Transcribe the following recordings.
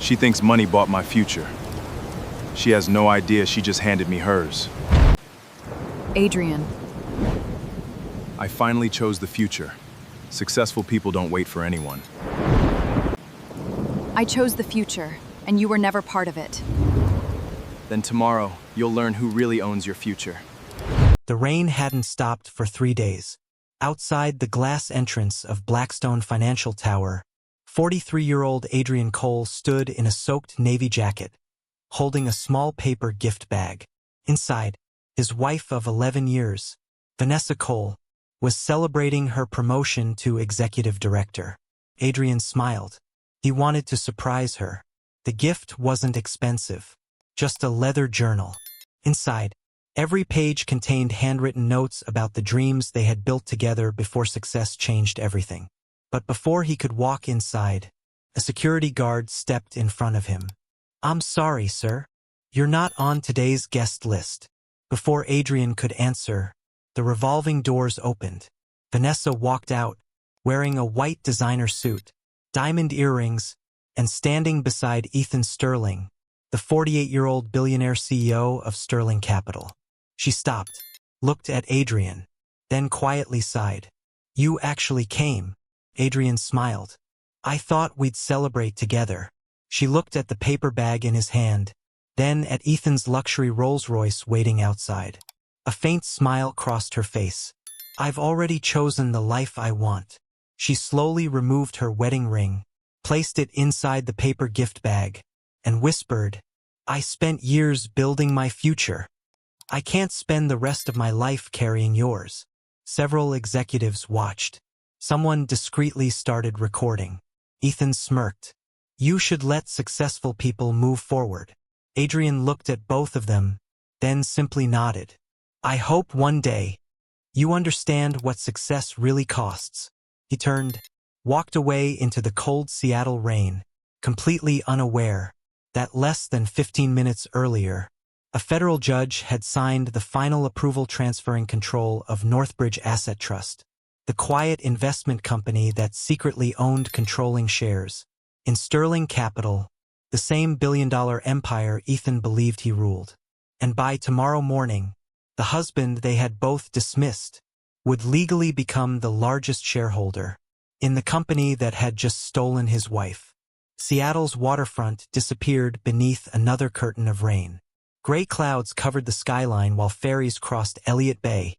She thinks money bought my future. She has no idea she just handed me hers. Adrian. I finally chose the future. Successful people don't wait for anyone. I chose the future, and you were never part of it. Then tomorrow, you'll learn who really owns your future. The rain hadn't stopped for 3 days. Outside the glass entrance of Blackstone Financial Tower, 43-year-old Adrian Cole stood in a soaked navy jacket, holding a small paper gift bag. Inside, his wife of 11 years, Vanessa Cole, was celebrating her promotion to executive director. Adrian smiled. He wanted to surprise her. The gift wasn't expensive, just a leather journal. Inside, every page contained handwritten notes about the dreams they had built together before success changed everything. But before he could walk inside, a security guard stepped in front of him. "I'm sorry, sir. You're not on today's guest list." Before Adrian could answer, the revolving doors opened. Vanessa walked out, wearing a white designer suit, diamond earrings, and standing beside Ethan Sterling, the 48-year-old billionaire CEO of Sterling Capital. She stopped, looked at Adrian, then quietly sighed. "You actually came." Adrian smiled. "I thought we'd celebrate together." She looked at the paper bag in his hand, then at Ethan's luxury Rolls-Royce waiting outside. A faint smile crossed her face. "I've already chosen the life I want." She slowly removed her wedding ring, placed it inside the paper gift bag, and whispered, "I spent years building my future. I can't spend the rest of my life carrying yours." Several executives watched. Someone discreetly started recording. Ethan smirked. "You should let successful people move forward." Adrian looked at both of them, then simply nodded. "I hope one day you understand what success really costs." He turned, walked away into the cold Seattle rain, completely unaware that less than 15 minutes earlier, a federal judge had signed the final approval transferring control of Northbridge Asset Trust, the quiet investment company that secretly owned controlling shares in Sterling Capital, the same billion-dollar empire Ethan believed he ruled. And by tomorrow morning, the husband they had both dismissed would legally become the largest shareholder in the company that had just stolen his wife. Seattle's waterfront disappeared beneath another curtain of rain. Gray clouds covered the skyline while ferries crossed Elliott Bay,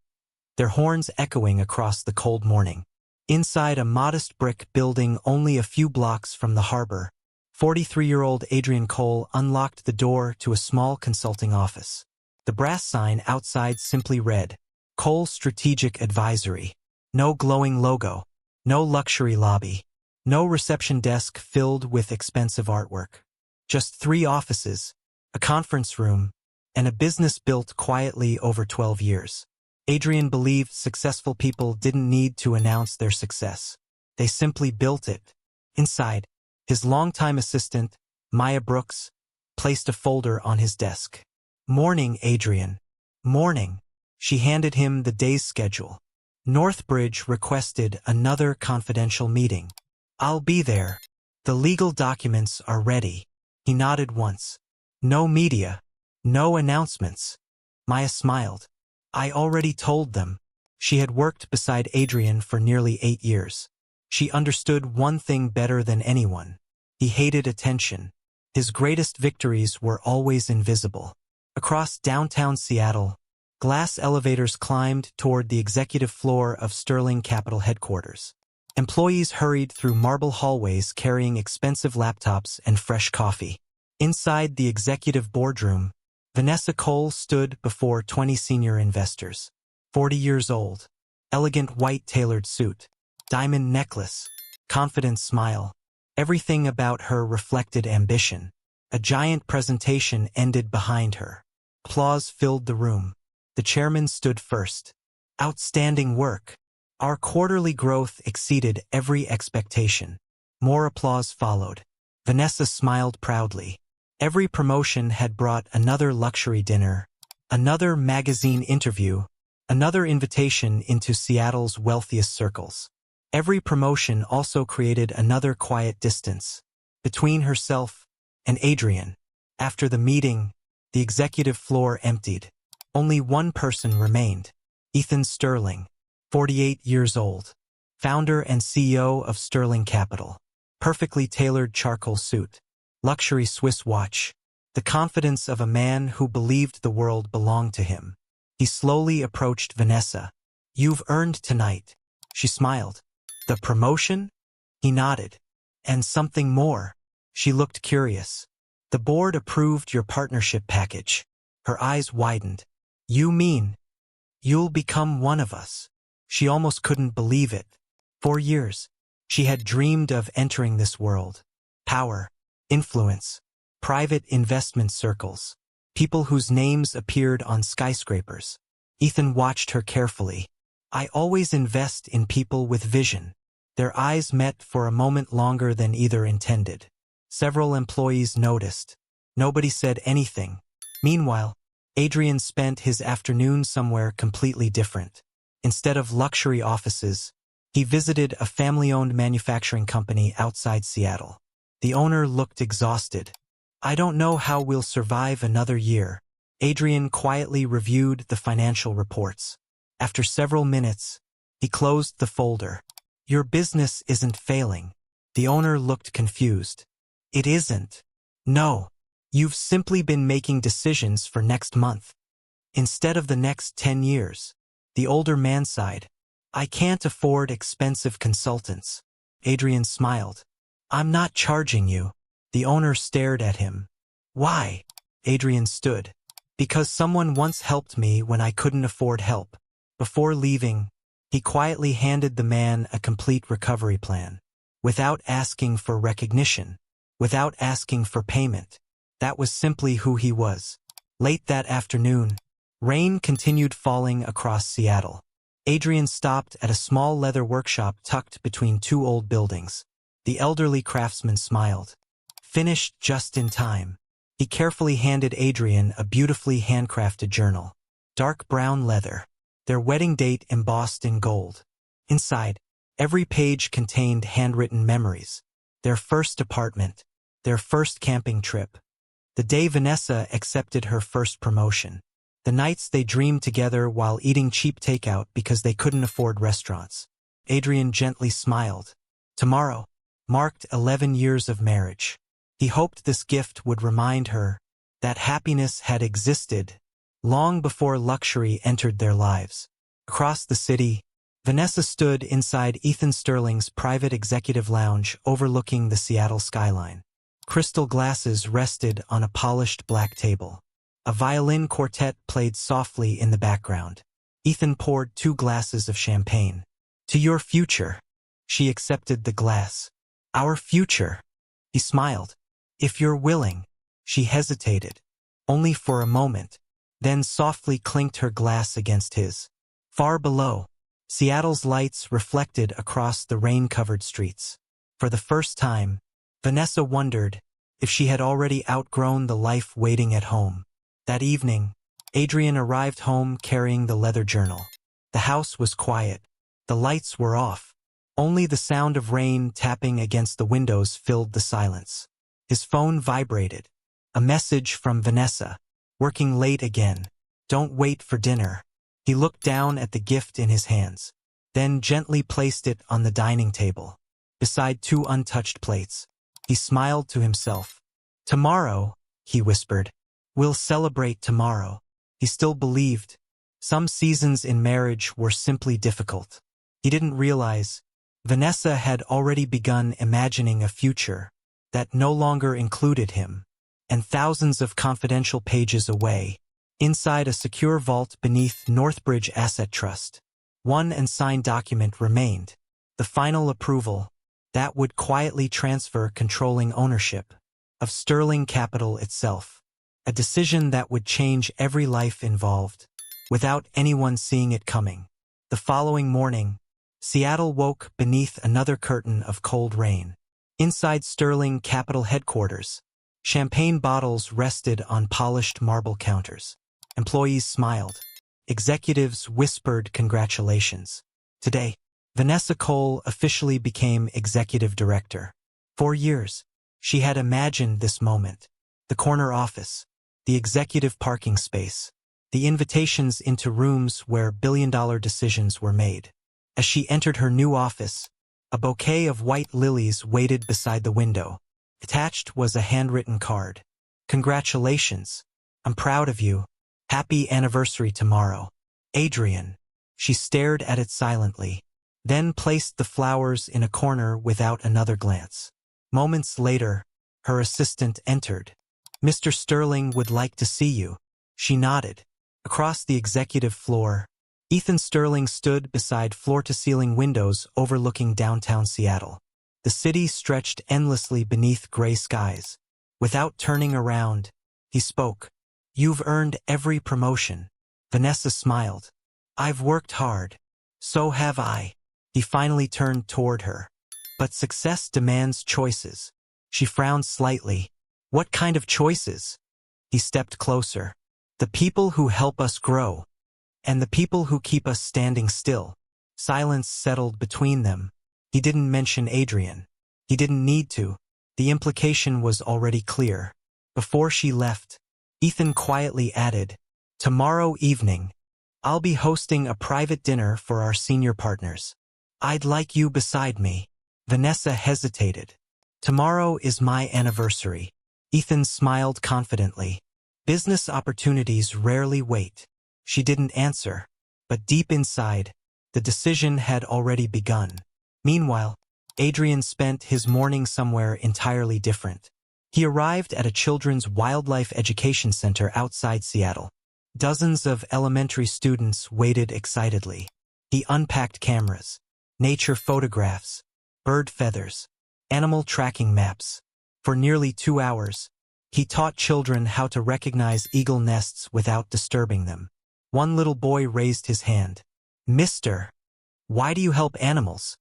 their horns echoing across the cold morning. Inside a modest brick building only a few blocks from the harbor, 43-year-old Adrian Cole unlocked the door to a small consulting office. The brass sign outside simply read, "Cole Strategic Advisory." No glowing logo, no luxury lobby, no reception desk filled with expensive artwork. Just 3 offices, a conference room, and a business built quietly over 12 years. Adrian believed successful people didn't need to announce their success. They simply built it. Inside, his longtime assistant, Maya Brooks, placed a folder on his desk. "Morning, Adrian." "Morning." She handed him the day's schedule. "Northbridge requested another confidential meeting." "I'll be there. The legal documents are ready." He nodded once. "No media. No announcements." Maya smiled. "I already told them." She had worked beside Adrian for nearly 8 years. She understood one thing better than anyone. He hated attention. His greatest victories were always invisible. Across downtown Seattle, glass elevators climbed toward the executive floor of Sterling Capital headquarters. Employees hurried through marble hallways carrying expensive laptops and fresh coffee. Inside the executive boardroom, Vanessa Cole stood before 20 senior investors. 40 years old, elegant white tailored suit, diamond necklace, confident smile. Everything about her reflected ambition. A giant presentation ended behind her. Applause filled the room. The chairman stood first. "Outstanding work. Our quarterly growth exceeded every expectation." More applause followed. Vanessa smiled proudly. Every promotion had brought another luxury dinner, another magazine interview, another invitation into Seattle's wealthiest circles. Every promotion also created another quiet distance between herself and Adrian. After the meeting, the executive floor emptied. Only one person remained. Ethan Sterling, 48 years old, founder and CEO of Sterling Capital. Perfectly tailored charcoal suit, luxury Swiss watch, the confidence of a man who believed the world belonged to him. He slowly approached Vanessa. "You've earned tonight." She smiled. "The promotion?" He nodded. "And something more." She looked curious. "The board approved your partnership package." Her eyes widened. "You mean you'll become one of us?" She almost couldn't believe it. For years, she had dreamed of entering this world. Power, influence, private investment circles, people whose names appeared on skyscrapers. Ethan watched her carefully. "I always invest in people with vision." Their eyes met for a moment longer than either intended. Several employees noticed. Nobody said anything. Meanwhile, Adrian spent his afternoon somewhere completely different. Instead of luxury offices, he visited a family-owned manufacturing company outside Seattle. The owner looked exhausted. "I don't know how we'll survive another year." Adrian quietly reviewed the financial reports. After several minutes, he closed the folder. "Your business isn't failing." The owner looked confused. "It isn't. No. You've simply been making decisions for next month, instead of the next 10 years. The older man sighed. "I can't afford expensive consultants." Adrian smiled. "I'm not charging you." The owner stared at him. "Why?" Adrian stood. "Because someone once helped me when I couldn't afford help." Before leaving, he quietly handed the man a complete recovery plan. Without asking for recognition, without asking for payment. That was simply who he was. Late that afternoon, rain continued falling across Seattle. Adrian stopped at a small leather workshop tucked between two old buildings. The elderly craftsman smiled. "Finished just in time." He carefully handed Adrian a beautifully handcrafted journal. Dark brown leather, their wedding date embossed in gold. Inside, every page contained handwritten memories. Their first apartment, their first camping trip, the day Vanessa accepted her first promotion, the nights they dreamed together while eating cheap takeout because they couldn't afford restaurants. Adrian gently smiled. Tomorrow marked 11 years of marriage. He hoped this gift would remind her that happiness had existed long before luxury entered their lives. Across the city, Vanessa stood inside Ethan Sterling's private executive lounge overlooking the Seattle skyline. Crystal glasses rested on a polished black table. A violin quartet played softly in the background. Ethan poured 2 glasses of champagne. "To your future." She accepted the glass. "Our future." He smiled. "If you're willing." She hesitated, only for a moment, then softly clinked her glass against his. Far below, Seattle's lights reflected across the rain-covered streets. For the first time, Vanessa wondered if she had already outgrown the life waiting at home. That evening, Adrian arrived home carrying the leather journal. The house was quiet. The lights were off. Only the sound of rain tapping against the windows filled the silence. His phone vibrated. A message from Vanessa. "Working late again. Don't wait for dinner." He looked down at the gift in his hands, then gently placed it on the dining table, beside 2 untouched plates. He smiled to himself. "Tomorrow," he whispered. "We'll celebrate tomorrow." He still believed. Some seasons in marriage were simply difficult. He didn't realize Vanessa had already begun imagining a future that no longer included him, and thousands of confidential pages away, inside a secure vault beneath Northbridge Asset Trust, one unsigned document remained, the final approval that would quietly transfer controlling ownership of Sterling Capital itself, a decision that would change every life involved, without anyone seeing it coming. The following morning, Seattle woke beneath another curtain of cold rain. Inside Sterling Capital headquarters, champagne bottles rested on polished marble counters. Employees smiled. Executives whispered congratulations. Today, Vanessa Cole officially became executive director. For years, She had imagined this moment. The corner office, the executive parking space, the invitations into rooms where billion-dollar decisions were made. As she entered her new office, a bouquet of white lilies waited beside the window. Attached was a handwritten card. "Congratulations. I'm proud of you. Happy anniversary tomorrow. Adrian." She stared at it silently, then placed the flowers in a corner without another glance. Moments later, her assistant entered. "Mr. Sterling would like to see you." She nodded. Across the executive floor, Ethan Sterling stood beside floor-to-ceiling windows overlooking downtown Seattle. The city stretched endlessly beneath gray skies. Without turning around, he spoke. "You've earned every promotion." Vanessa smiled. "I've worked hard. So have I." He finally turned toward her. "But success demands choices." She frowned slightly. "What kind of choices?" He stepped closer. "The people who help us grow, and the people who keep us standing still." Silence settled between them. He didn't mention Adrian. He didn't need to. The implication was already clear. Before she left, Ethan quietly added, "Tomorrow evening, I'll be hosting a private dinner for our senior partners. I'd like you beside me." Vanessa hesitated. "Tomorrow is my anniversary." Ethan smiled confidently. "Business opportunities rarely wait." She didn't answer, but deep inside, the decision had already begun. Meanwhile, Adrian spent his morning somewhere entirely different. He arrived at a children's wildlife education center outside Seattle. Dozens of elementary students waited excitedly. He unpacked cameras, nature photographs, bird feathers, animal tracking maps. For nearly 2 hours, he taught children how to recognize eagle nests without disturbing them. One little boy raised his hand. "Mister, why do you help animals?"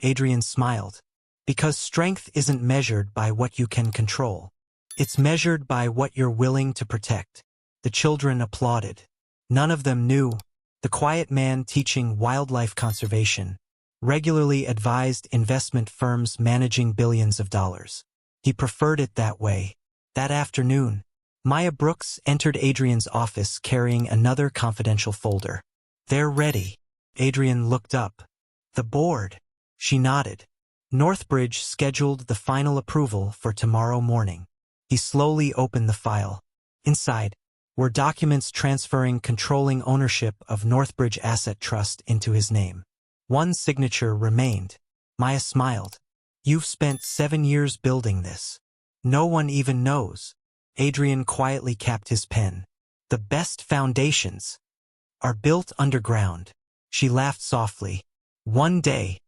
Adrian smiled. "Because strength isn't measured by what you can control. It's measured by what you're willing to protect." The children applauded. None of them knew. The quiet man teaching wildlife conservation regularly advised investment firms managing billions of dollars. He preferred it that way. That afternoon, Maya Brooks entered Adrian's office carrying another confidential folder. "They're ready." Adrian looked up. "The board." She nodded. Northbridge scheduled the final approval for tomorrow morning. He slowly opened the file. Inside were documents transferring controlling ownership of Northbridge Asset Trust into his name. One signature remained. Maya smiled. "You've spent 7 years building this. No one even knows." Adrian quietly capped his pen. "The best foundations are built underground." She laughed softly. "One day,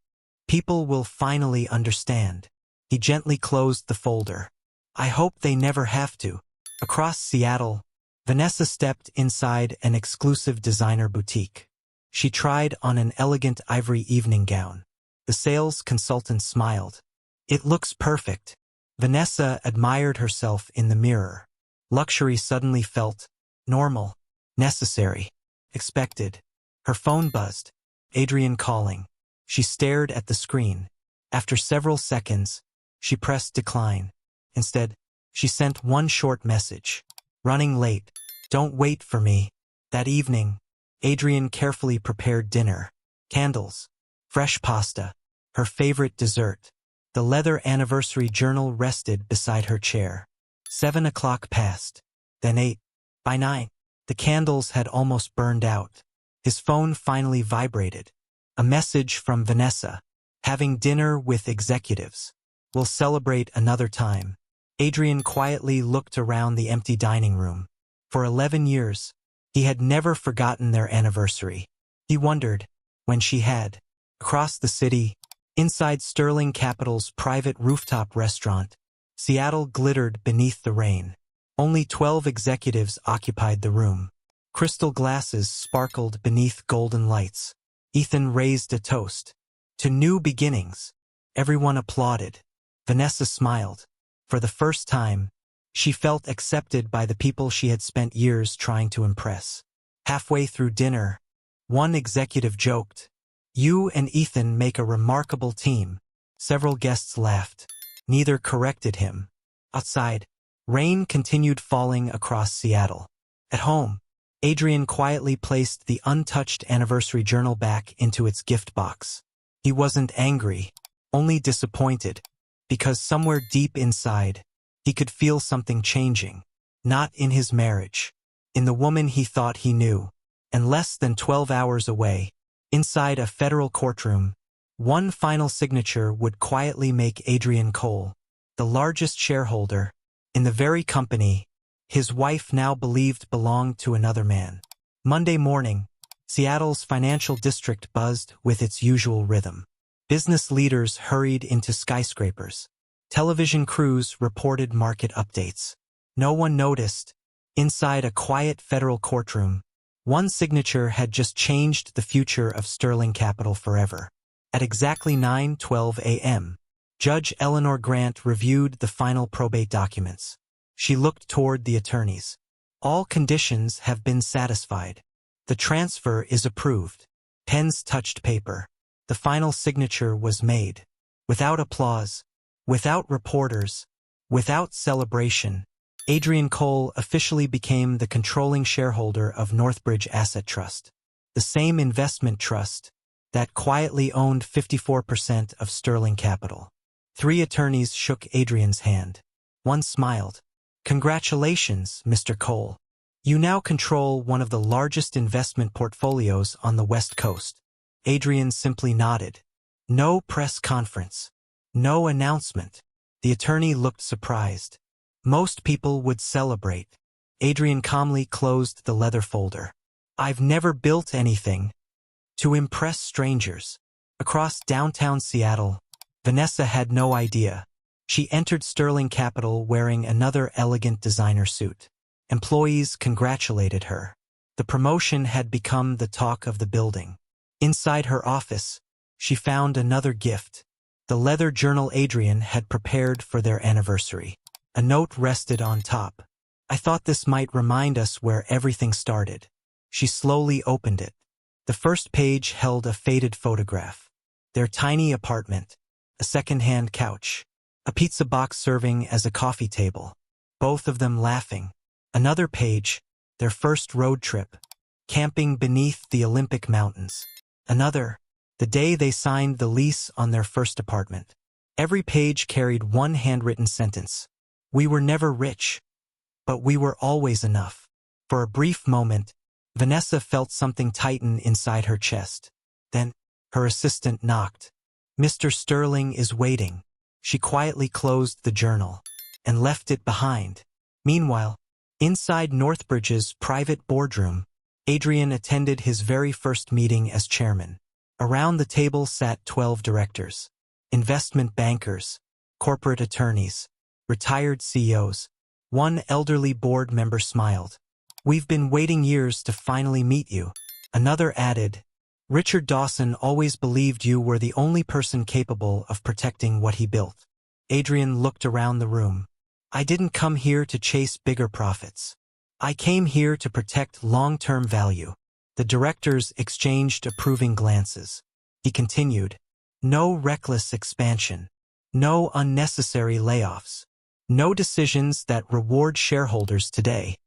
people will finally understand." He gently closed the folder. "I hope they never have to." Across Seattle, Vanessa stepped inside an exclusive designer boutique. She tried on an elegant ivory evening gown. The sales consultant smiled. "It looks perfect." Vanessa admired herself in the mirror. Luxury suddenly felt normal, necessary, expected. Her phone buzzed. Adrian calling. She stared at the screen. After several seconds, she pressed decline. Instead, she sent one short message. "Running late. Don't wait for me." That evening, Adrian carefully prepared dinner. Candles, fresh pasta, her favorite dessert. The leather anniversary journal rested beside her chair. 7 o'clock passed, then 8. By 9, the candles had almost burned out. His phone finally vibrated. A message from Vanessa. "Having dinner with executives. We'll celebrate another time." Adrian quietly looked around the empty dining room. For 11 years, he had never forgotten their anniversary. He wondered when she had. Across the city, inside Sterling Capital's private rooftop restaurant, Seattle glittered beneath the rain. Only 12 executives occupied the room. Crystal glasses sparkled beneath golden lights. Ethan raised a toast. "To new beginnings." Everyone applauded. Vanessa smiled. For the first time, she felt accepted by the people she had spent years trying to impress. Halfway through dinner, one executive joked, "You and Ethan make a remarkable team." Several guests laughed. Neither corrected him. Outside, rain continued falling across Seattle. At home, Adrian quietly placed the untouched anniversary journal back into its gift box. He wasn't angry, only disappointed, because somewhere deep inside, he could feel something changing. Not in his marriage, in the woman he thought he knew, and less than 12 hours away, inside a federal courtroom, one final signature would quietly make Adrian Cole, the largest shareholder, in the very company his wife now believed belonged to another man. Monday morning, Seattle's financial district buzzed with its usual rhythm. Business leaders hurried into skyscrapers. Television crews reported market updates. No one noticed. Inside a quiet federal courtroom, one signature had just changed the future of Sterling Capital forever. At exactly 9:12 a.m., Judge Eleanor Grant reviewed the final probate documents. She looked toward the attorneys. All conditions have been satisfied. The transfer is approved. Pens touched paper. The final signature was made. Without applause, without reporters, without celebration, Adrian Cole officially became the controlling shareholder of Northbridge Asset Trust, the same investment trust that quietly owned 54% of Sterling Capital. 3 attorneys shook Adrian's hand. One smiled. "Congratulations, Mr. Cole. You now control one of the largest investment portfolios on the West Coast." Adrian simply nodded. No press conference. No announcement. The attorney looked surprised. Most people would celebrate. Adrian calmly closed the leather folder. "I've never built anything to impress strangers." Across downtown Seattle, Vanessa had no idea. She entered Sterling Capital wearing another elegant designer suit. Employees congratulated her. The promotion had become the talk of the building. Inside her office, she found another gift. The leather journal Adrian had prepared for their anniversary. A note rested on top. "I thought this might remind us where everything started." She slowly opened it. The first page held a faded photograph. Their tiny apartment, a second-hand couch, a pizza box serving as a coffee table, both of them laughing. Another page, their first road trip, camping beneath the Olympic Mountains. Another, the day they signed the lease on their first apartment. Every page carried one handwritten sentence. "We were never rich, but we were always enough." For a brief moment, Vanessa felt something tighten inside her chest. Then, her assistant knocked. "Mr. Sterling is waiting." She quietly closed the journal and left it behind. Meanwhile, inside Northbridge's private boardroom, Adrian attended his very first meeting as chairman. Around the table sat 12 directors, investment bankers, corporate attorneys, retired CEOs. One elderly board member smiled. "We've been waiting years to finally meet you." Another added, "Richard Dawson always believed you were the only person capable of protecting what he built." Adrian looked around the room. "I didn't come here to chase bigger profits. I came here to protect long-term value." The directors exchanged approving glances. He continued, "No reckless expansion. No unnecessary layoffs. No decisions that reward shareholders today,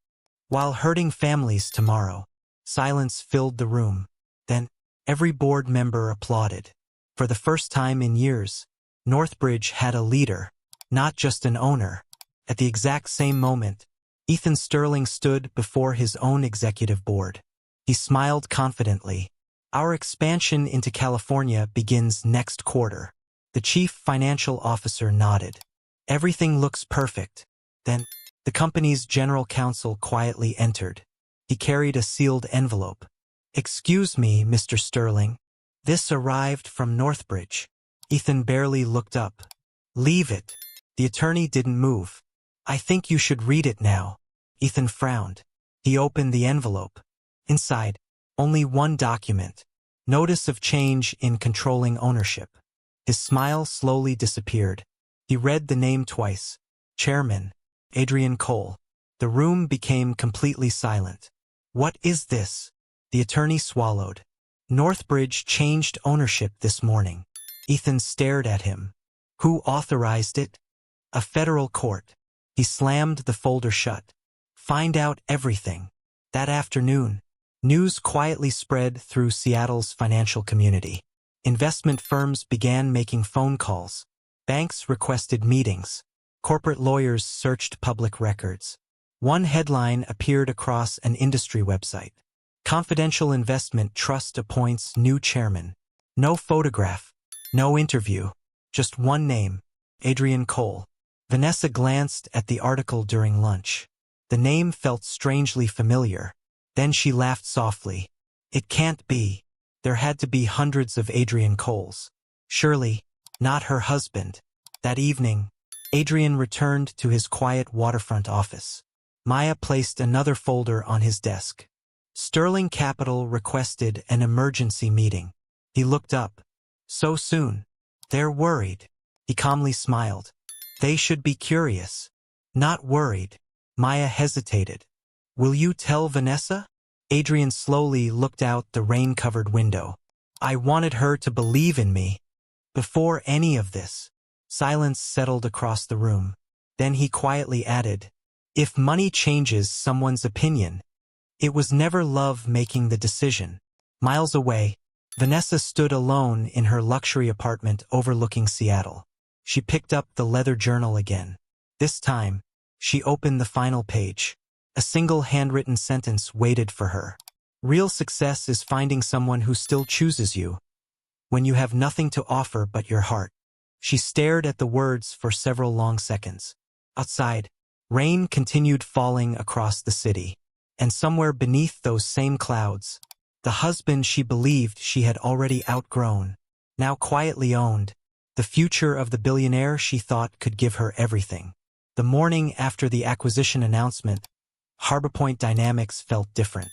while hurting families tomorrow." Silence filled the room. Then, every board member applauded. For the first time in years, Northbridge had a leader, not just an owner. At the exact same moment, Ethan Sterling stood before his own executive board. He smiled confidently. "Our expansion into California begins next quarter." The chief financial officer nodded. "Everything looks perfect." Then, the company's general counsel quietly entered. He carried a sealed envelope. "Excuse me, Mr. Sterling. This arrived from Northbridge." Ethan barely looked up. "Leave it." The attorney didn't move. "I think you should read it now." Ethan frowned. He opened the envelope. Inside, only one document. Notice of change in controlling ownership. His smile slowly disappeared. He read the name twice. Chairman, Adrian Cole. The room became completely silent. "What is this?" The attorney swallowed. "Northbridge changed ownership this morning." Ethan stared at him. "Who authorized it?" "A federal court." He slammed the folder shut. Find out everything. That afternoon, news quietly spread through Seattle's financial community. Investment firms began making phone calls. Banks requested meetings. Corporate lawyers searched public records. One headline appeared across an industry website. Confidential Investment Trust appoints new chairman. No photograph, no interview, just one name, Adrian Cole. Vanessa glanced at the article during lunch. The name felt strangely familiar. Then she laughed softly. It can't be. There had to be hundreds of Adrian Coles. Surely, not her husband. That evening, Adrian returned to his quiet waterfront office. Maya placed another folder on his desk. Sterling Capital requested an emergency meeting. He looked up. So soon. They're worried. He calmly smiled. They should be curious, not worried. Maya hesitated. Will you tell Vanessa? Adrian slowly looked out the rain-covered window. I wanted her to believe in me. Before any of this. Silence settled across the room. Then he quietly added, if money changes someone's opinion, it was never love making the decision. Miles away, Vanessa stood alone in her luxury apartment overlooking Seattle. She picked up the leather journal again. This time, she opened the final page. A single handwritten sentence waited for her. Real success is finding someone who still chooses you when you have nothing to offer but your heart. She stared at the words for several long seconds. Outside, rain continued falling across the city. And somewhere beneath those same clouds, the husband she believed she had already outgrown, now quietly owned, the future of the billionaire she thought could give her everything. The morning after the acquisition announcement, Harbor Point dynamics felt different.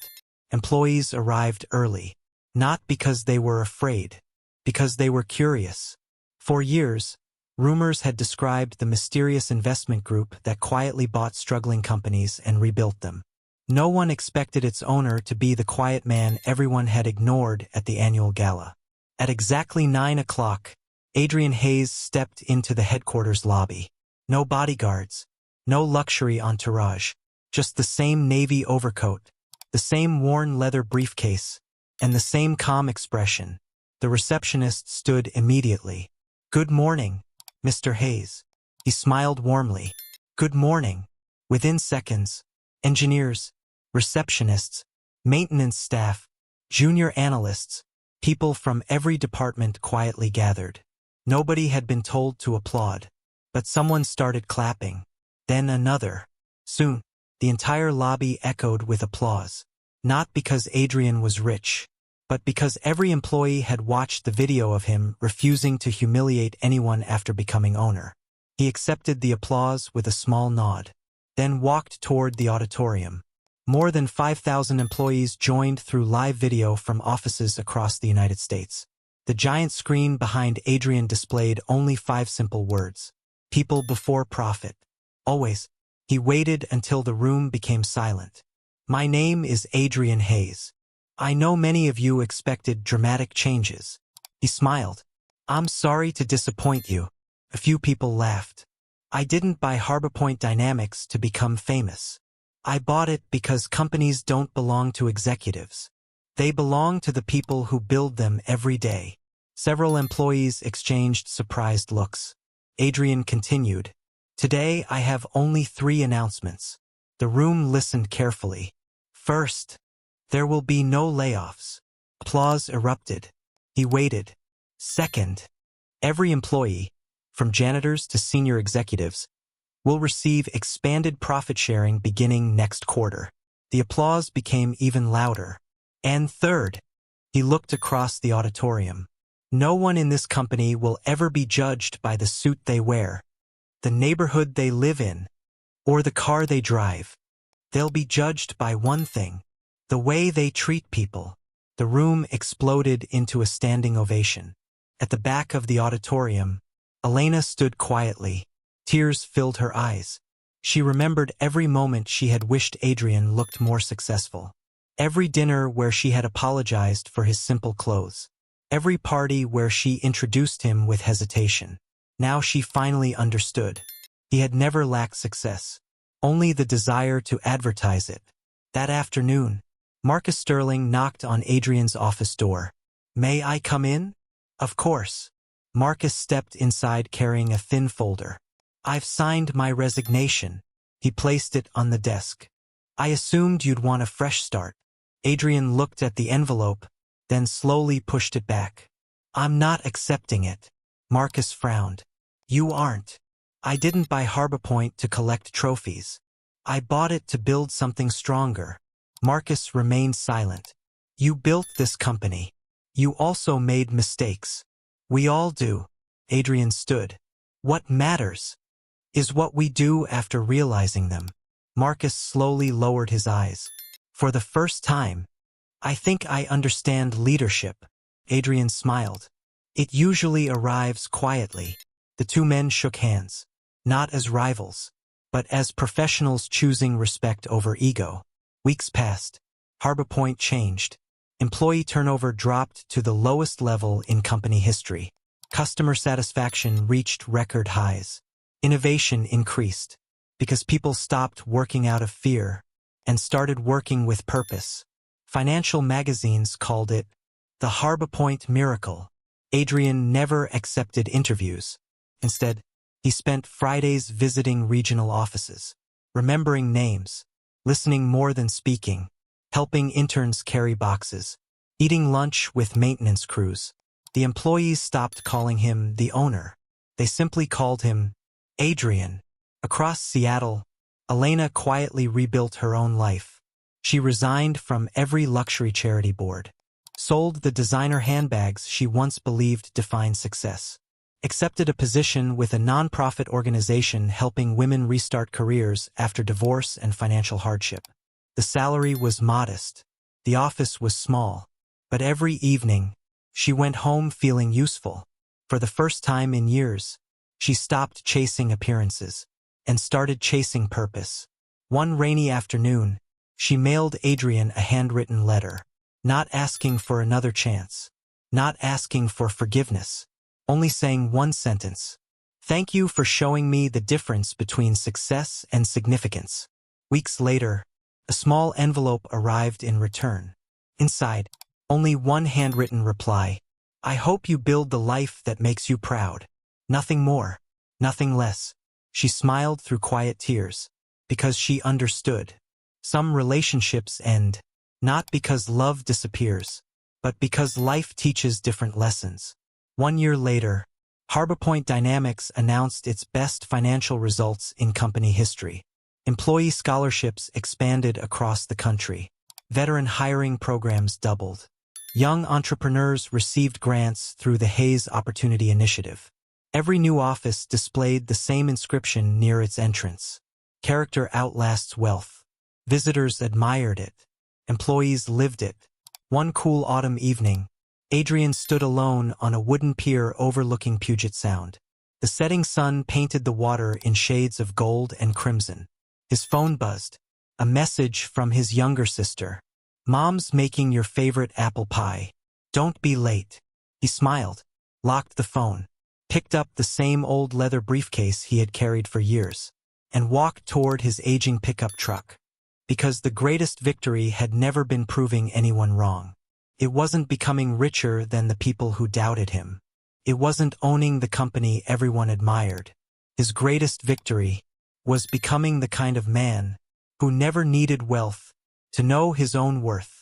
Employees arrived early, not because they were afraid, because they were curious. For years, rumors had described the mysterious investment group that quietly bought struggling companies and rebuilt them. No one expected its owner to be the quiet man everyone had ignored at the annual gala. At exactly 9 o'clock, Adrian Hayes stepped into the headquarters lobby. No bodyguards, no luxury entourage, just the same navy overcoat, the same worn leather briefcase, and the same calm expression. The receptionist stood immediately. Good morning, Mr. Hayes. He smiled warmly. Good morning. Within seconds, engineers, receptionists, maintenance staff, junior analysts, people from every department quietly gathered. Nobody had been told to applaud, but someone started clapping. Then another. Soon, the entire lobby echoed with applause. Not because Adrian was rich, but because every employee had watched the video of him refusing to humiliate anyone after becoming owner. He accepted the applause with a small nod, then walked toward the auditorium. More than 5,000 employees joined through live video from offices across the United States. The giant screen behind Adrian displayed only 5 simple words. People before profit. Always. He waited until the room became silent. My name is Adrian Hayes. I know many of you expected dramatic changes. He smiled. I'm sorry to disappoint you. A few people laughed. I didn't buy Harbor Point Dynamics to become famous. I bought it because companies don't belong to executives. They belong to the people who build them every day. Several employees exchanged surprised looks. Adrian continued. Today I have only 3 announcements. The room listened carefully. First, there will be no layoffs. Applause erupted. He waited. Second, every employee, from janitors to senior executives, will receive expanded profit sharing beginning next quarter. The applause became even louder. And third, he looked across the auditorium. No one in this company will ever be judged by the suit they wear, the neighborhood they live in, or the car they drive. They'll be judged by one thing, the way they treat people. The room exploded into a standing ovation. At the back of the auditorium, Elena stood quietly. Tears filled her eyes. She remembered every moment she had wished Adrian looked more successful. Every dinner where she had apologized for his simple clothes. Every party where she introduced him with hesitation. Now she finally understood. He had never lacked success, only the desire to advertise it. That afternoon, Marcus Sterling knocked on Adrian's office door. "May I come in?" "Of course." Marcus stepped inside carrying a thin folder. "I've signed my resignation." He placed it on the desk. "I assumed you'd want a fresh start." Adrian looked at the envelope, then slowly pushed it back. "I'm not accepting it." Marcus frowned. "You aren't. I didn't buy Harbor Point to collect trophies. I bought it to build something stronger." Marcus remained silent. "You built this company. You also made mistakes. We all do." Adrian stood. "What matters is what we do after realizing them." Marcus slowly lowered his eyes. "For the first time, I think I understand leadership." Adrian smiled. "It usually arrives quietly." The two men shook hands, not as rivals, but as professionals choosing respect over ego. Weeks passed. Harbor Point changed. Employee turnover dropped to the lowest level in company history. Customer satisfaction reached record highs. Innovation increased because people stopped working out of fear and started working with purpose. Financial magazines called it the Harbor Point miracle. Adrian never accepted interviews. Instead, he spent Fridays visiting regional offices, remembering names, listening more than speaking, helping interns carry boxes, eating lunch with maintenance crews. The employees stopped calling him the owner. They simply called him Adrian. Across Seattle, Elena quietly rebuilt her own life. She resigned from every luxury charity board, sold the designer handbags she once believed defined success, accepted a position with a nonprofit organization helping women restart careers after divorce and financial hardship. The salary was modest. The office was small. But every evening, she went home feeling useful. For the first time in years, she stopped chasing appearances and started chasing purpose. One rainy afternoon, she mailed Adrian a handwritten letter, not asking for another chance, not asking for forgiveness, only saying one sentence: "Thank you for showing me the difference between success and significance." Weeks later, a small envelope arrived in return. Inside, only one handwritten reply: "I hope you build the life that makes you proud." Nothing more, nothing less. She smiled through quiet tears, because she understood. Some relationships end, not because love disappears, but because life teaches different lessons. 1 year later, Harbor Point Dynamics announced its best financial results in company history. Employee scholarships expanded across the country. Veteran hiring programs doubled. Young entrepreneurs received grants through the Hayes Opportunity Initiative. Every new office displayed the same inscription near its entrance: "Character outlasts wealth." Visitors admired it. Employees lived it. One cool autumn evening, Adrian stood alone on a wooden pier overlooking Puget Sound. The setting sun painted the water in shades of gold and crimson. His phone buzzed. A message from his younger sister: "Mom's making your favorite apple pie. Don't be late." He smiled, locked the phone, picked up the same old leather briefcase he had carried for years, and walked toward his aging pickup truck. Because the greatest victory had never been proving anyone wrong. It wasn't becoming richer than the people who doubted him. It wasn't owning the company everyone admired. His greatest victory was becoming the kind of man who never needed wealth to know his own worth.